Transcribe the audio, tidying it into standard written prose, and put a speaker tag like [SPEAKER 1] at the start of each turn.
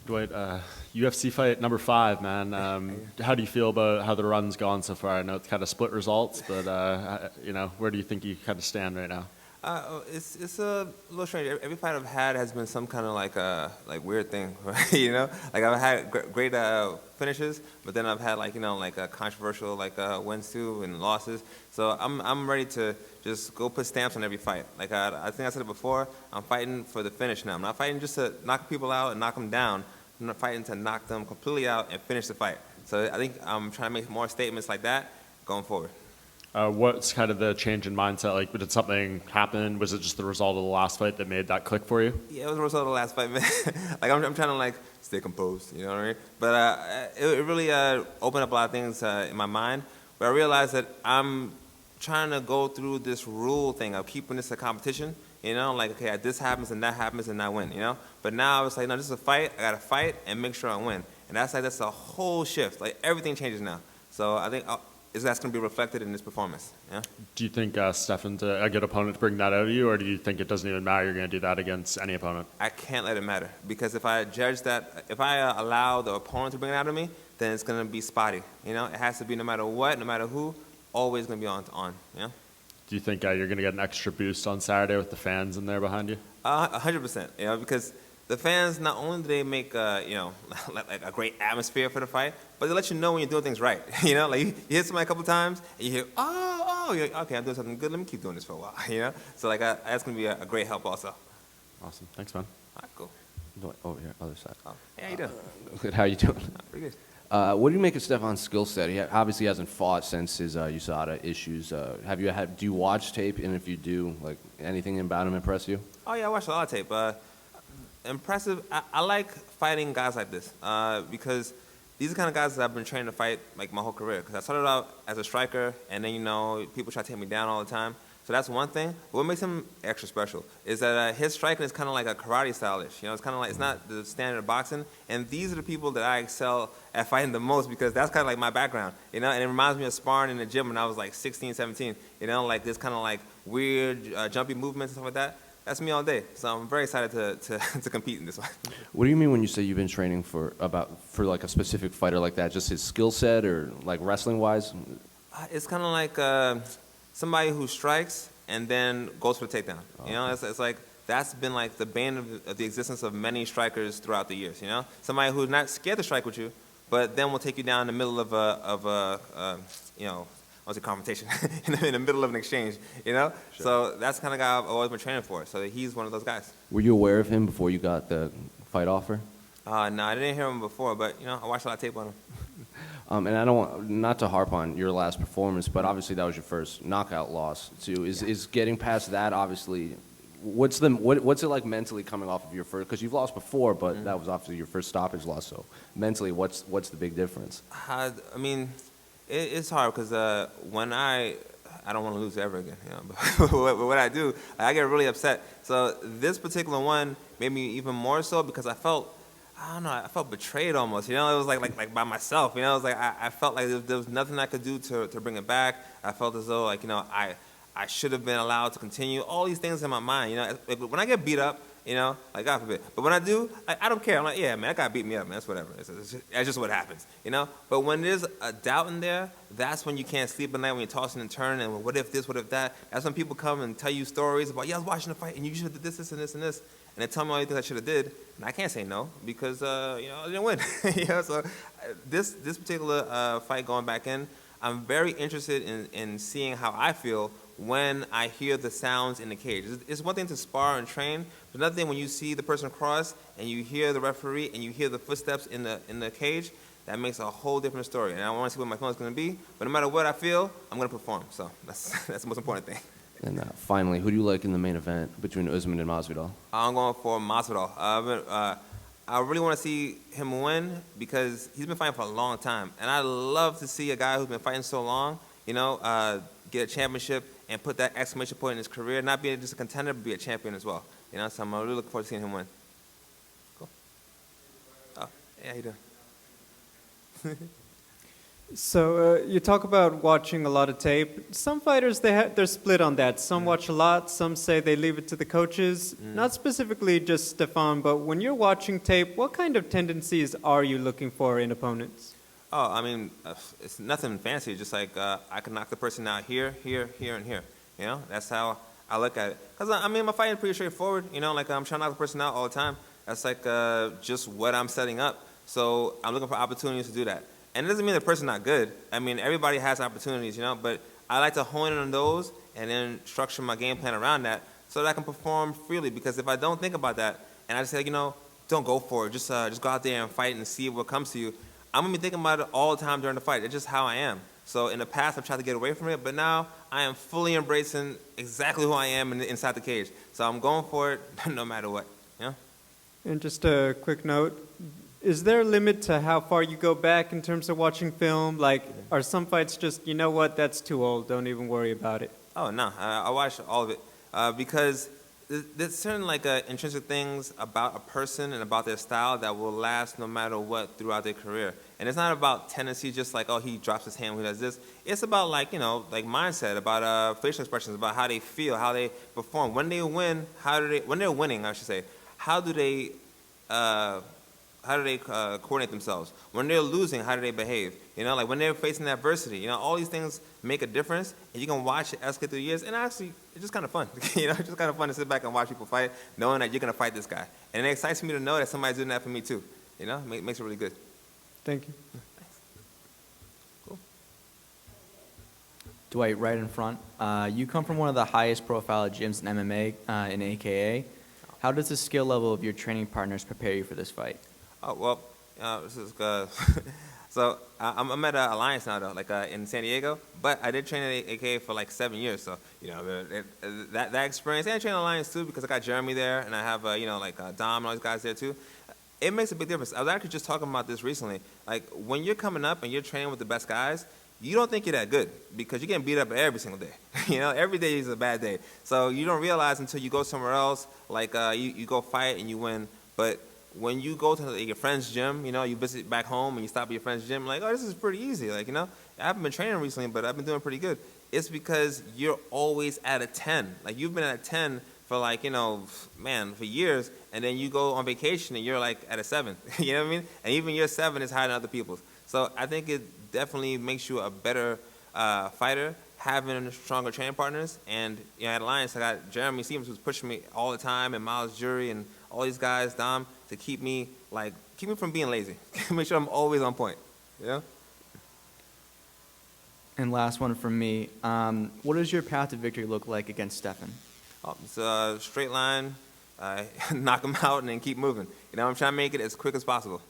[SPEAKER 1] Dwight, UFC fight number 5, man. How do you feel about how the run's gone so far? I know it's kind of split results, but where do you think you kind of stand right now?
[SPEAKER 2] It's a little strange. Every fight I've had has been some kind of like weird thing, right? Like I've had great finishes, but then I've had controversial wins too and losses. So I'm ready to just go put stamps on every fight. Like I think I said it before. I'm fighting for the finish now. I'm not fighting just to knock people out and knock them down. I'm not fighting to knock them completely out and finish the fight. So I think I'm trying to make more statements like that going forward.
[SPEAKER 1] What's kind of the change in mindset? Like, did something happen? Was it just the result of the last fight that made that click for you?
[SPEAKER 2] Yeah, it was the result of the last fight, man. I'm trying to stay composed, you know what I mean? But it really opened up a lot of things in my mind. But I realized that I'm trying to go through this rule thing of keeping this a competition. Okay, this happens and I win. But now it's like, no, this is a fight. I got to fight and make sure I win. And that's a whole shift. Like everything changes now. So I think that's going to be reflected in this performance. Yeah. Do
[SPEAKER 1] you think Stefan's a good opponent to bring that out of you, or do you think it doesn't even matter? You're going to do that against any opponent?
[SPEAKER 2] I can't let it matter, because if I allow the opponent to bring it out of me, then it's going to be spotty. It has to be no matter what, no matter who, always going to be on. Yeah.
[SPEAKER 1] Do you think you're going to get an extra boost on Saturday with the fans in there behind you?
[SPEAKER 2] 100%. Because the fans, not only do they make like a great atmosphere for the fight, but they let you know when you're doing things right. Like you hit somebody a couple times and you hear, you're like, okay, I'm doing something good. Let me keep doing this for a while. So that's gonna be a great help also.
[SPEAKER 1] Awesome. Thanks, man.
[SPEAKER 2] All right, cool.
[SPEAKER 3] Over here, other side.
[SPEAKER 2] Oh, hey, how you doing?
[SPEAKER 3] Good. How you doing?
[SPEAKER 2] Pretty good.
[SPEAKER 3] What do you make of Stefan's skill set? He obviously hasn't fought since his USADA issues. Do you watch tape? And if you do, like anything about him impress you?
[SPEAKER 2] Oh yeah, I watch a lot of tape. Impressive. I like fighting guys like this because these are the kind of guys that I've been training to fight like my whole career. Because I started out as a striker, and then people try to take me down all the time. So that's one thing. But what makes him extra special is that his striking is kind of like a karate style-ish. It's kind of like, it's not the standard of boxing. And these are the people that I excel at fighting the most, because that's kind of like my background. And it reminds me of sparring in the gym when I was like 16, 17. Like this kind of like weird jumpy movements and stuff like that. That's me all day. So I'm very excited to compete in this one.
[SPEAKER 3] What do you mean when you say you've been training for like a specific fighter like that? Just his skill set, or like wrestling wise?
[SPEAKER 2] It's kind of like somebody who strikes and then goes for the takedown. It's like that's been like the bane of the existence of many strikers throughout the years. Somebody who's not scared to strike with you, but then will take you down in the middle of a confrontation, in the middle of an exchange, Sure. So that's the kind of guy I've always been training for. So he's one of those guys.
[SPEAKER 3] Were you aware of him before you got the fight offer?
[SPEAKER 2] No, I didn't hear him before, but I watched a lot of tape on him.
[SPEAKER 3] And I don't want not to harp on your last performance, but obviously that was your first knockout loss too. Is getting past that obviously? What's it like mentally coming off of your first? Because you've lost before, but that was obviously your first stoppage loss. So mentally, what's the big difference?
[SPEAKER 2] I mean, it's hard because when I don't want to lose ever again. But what I do, I get really upset. So this particular one made me even more so, because I felt betrayed almost. It was like by myself. It was like I felt like there was nothing I could do to bring it back. I felt as though I should have been allowed to continue. All these things in my mind. When I get beat up, like God forbid. But when I do, I don't care. I'm like, yeah, man, that guy beat me up, man. That's whatever. That's just what happens, But when there's a doubt in there, that's when you can't sleep at night, when you're tossing and turning, and what if this, what if that. That's when people come and tell you stories about, yeah, I was watching the fight, and you should have did this, and this, and this. And they tell me all the things I should have did, and I can't say no, because, I didn't win. So this particular fight going back in, I'm very interested in seeing how I feel when I hear the sounds in the cage. It's one thing to spar and train, but another thing when you see the person cross and you hear the referee and you hear the footsteps in the cage, that makes a whole different story. And I want to see what my feeling's going to be, but no matter what I feel, I'm going to perform. So that's the most important thing.
[SPEAKER 3] And finally, who do you like in the main event between Usman and Masvidal?
[SPEAKER 2] I'm going for Masvidal. I really want to see him win, because he's been fighting for a long time. And I love to see a guy who's been fighting so long, get a championship and put that exclamation point in his career, not being just a contender, but be a champion as well. So I'm really looking forward to seeing him win. Cool. Oh, yeah, how you doing?
[SPEAKER 4] So you talk about watching a lot of tape. Some fighters they're split on that. Some watch a lot. Some say they leave it to the coaches. Not specifically just Stefan, but when you're watching tape, what kind of tendencies are you looking for in opponents?
[SPEAKER 2] Oh, I mean, it's nothing fancy. Just like I can knock the person out here, here, here, and here. You know, that's how I look at it. Because, I mean, my fight is pretty straightforward. You know, like I'm trying to knock the person out all the time. That's like just what I'm setting up. So I'm looking for opportunities to do that. And it doesn't mean the person's not good. I mean, everybody has opportunities, you know, but I like to hone in on those and then structure my game plan around that so that I can perform freely. Because if I don't think about that and I just say, you know, don't go for it, just go out there and fight and see what comes to you, I'm going to be thinking about it all the time during the fight. It's just how I am. So in the past, I've tried to get away from it, but now I am fully embracing exactly who I am inside the cage. So I'm going for it no matter what, you know?
[SPEAKER 4] And just a quick note. Is there a limit to how far you go back in terms of watching film? Like, are some fights just, you know what, that's too old, don't even worry about it?
[SPEAKER 2] Oh, no, I watch all of it because there's certain like intrinsic things about a person and about their style that will last no matter what throughout their career. And it's not about tendencies just like, oh, he drops his hand when he does this. It's about like, you know, like mindset, about facial expressions, about how they feel, how they perform. When they win, when they're winning, I should say, how do they coordinate themselves? When they're losing, how do they behave? You know, like when they're facing adversity, you know, all these things make a difference, and you can watch it escalate through years, and actually, it's just kind of fun. You know, it's just kind of fun to sit back and watch people fight, knowing that you're going to fight this guy. And it excites me to know that somebody's doing that for me, too. You know, it makes it really good.
[SPEAKER 4] Thank you.
[SPEAKER 2] Thanks. Cool.
[SPEAKER 5] Dwight, right in front. You come from one of the highest profile gyms in MMA, in AKA. How does the skill level of your training partners prepare you for this fight?
[SPEAKER 2] Oh, well, this is so I'm at Alliance now, though, like in San Diego. But I did train at AKA for like 7 years, so you know that experience. And I train at Alliance too because I got Jeremy there, and I have you know like Dom and all these guys there too. It makes a big difference. I was actually just talking about this recently. Like when you're coming up and you're training with the best guys, you don't think you're that good because you're getting beat up every single day. You know, every day is a bad day. So you don't realize until you go somewhere else, like you go fight and you win. But when you go to your friend's gym, you know, you visit back home and you stop at your friend's gym, like, oh, this is pretty easy. Like, you know, I haven't been training recently, but I've been doing pretty good. It's because you're always at a 10. Like, you've been at a 10 for like, you know, man, for years, and then you go on vacation and you're like at a 7. You know what I mean? And even your 7 is higher than other people's. So I think it definitely makes you a better fighter, having stronger training partners. And you know, at Alliance, I got Jeremy Stevens who's pushing me all the time, and Miles Jury and all these guys, Dom, to keep me from being lazy. Make sure I'm always on point. Yeah.
[SPEAKER 5] And last one from me. What does your path to victory look like against Stefan?
[SPEAKER 2] Oh, it's a straight line, knock him out, and then keep moving. You know, I'm trying to make it as quick as possible.